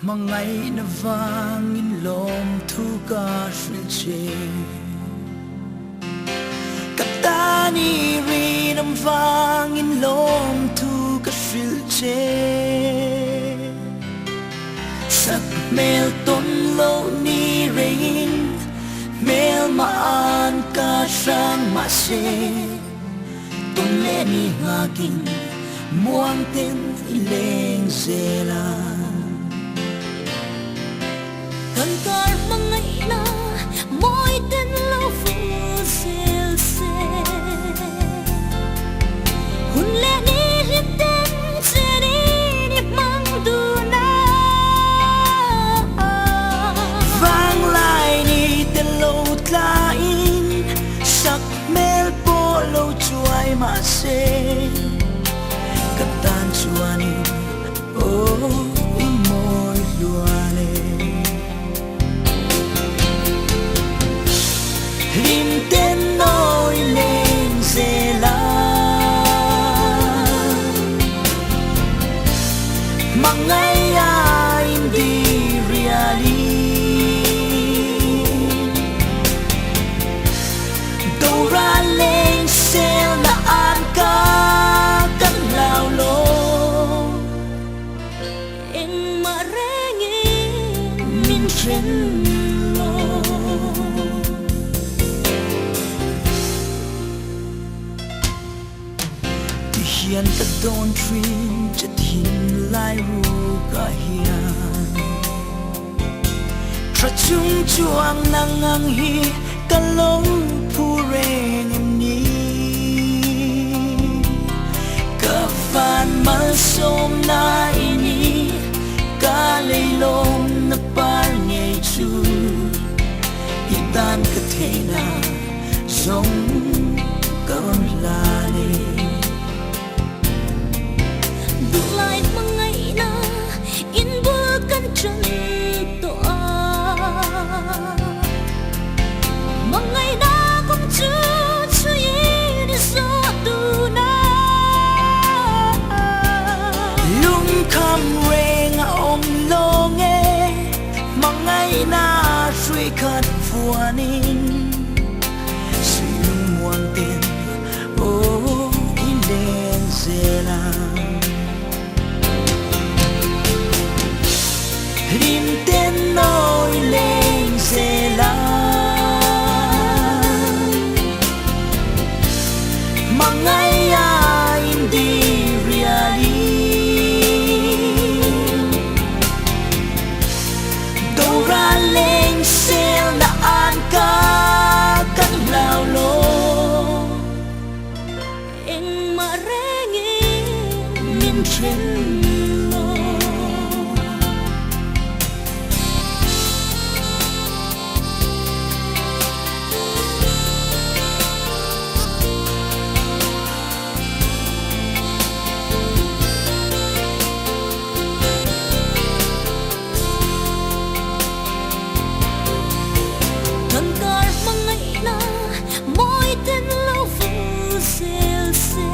Mà ngày nó vang in lòng thu ca suyên chê Kata ni ri nam vang in lòng thu ca suyên chê Sắc mel tôn lâu ni rin Mel ma an ca sang ma se Tôn lệ ni nga kinh muang tên ileng zela Kantar mga ina mo'y tên lâu phụ sel se Hun lệ ni hiệp tên se ni niệm mang du na Vang lại ni tên lâu tlain Sắc mel po lâu chuay ma se Katan chuanin oh imoy luane Lim tên nôi lên zela Mang ngày ai đi riali Đâu ra lên sel na an ca căn lao lô Eng marengi min Trên lô Thì hiền ta đón truyền chất hình lai ru cả hiền Tra chung chuang nang ngang hi Cả lâu phu reng em ni Cả van mal som na ini Cả lây lom na par nhảy chu Itan ka thế na Giống karon lani Dulay mga ina inbulkan dyan toa Mga ina kung chuchuyin iso tuna Lung kham re nga om longe Mangay na suy khát vuanin Silung muang tin oh ilen zela Lim tên nôi lên zela Mangay ai di riali Đâu ra lên sel na an ca căn lao lô Eng marengi Min trên lô Kantar mga ina mo'y tên lâu phụ sel se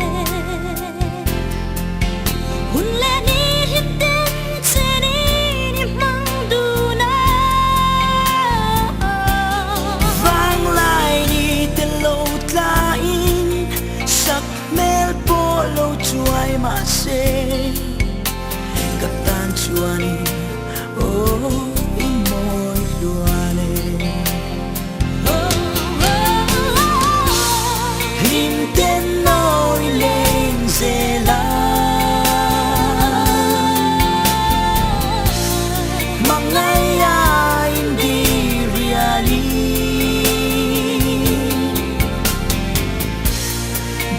Hun lệ ni hiệp tên se ni niệm mang du na Vang lại ni tên lâu tlain Sắc mel po lâu chuay ma se Katan chuanin oh imoy luane Lim tên nôi lên zela Mang ngày ai di riali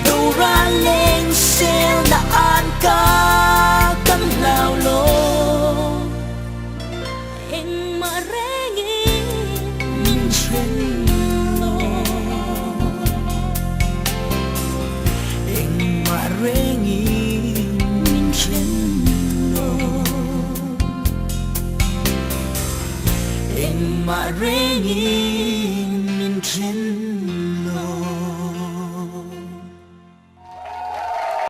Đâu ra lên sel na an ca căn lao lô Eng marengi Min trên lô Eng ma rengi min trên lô Eng ma rengi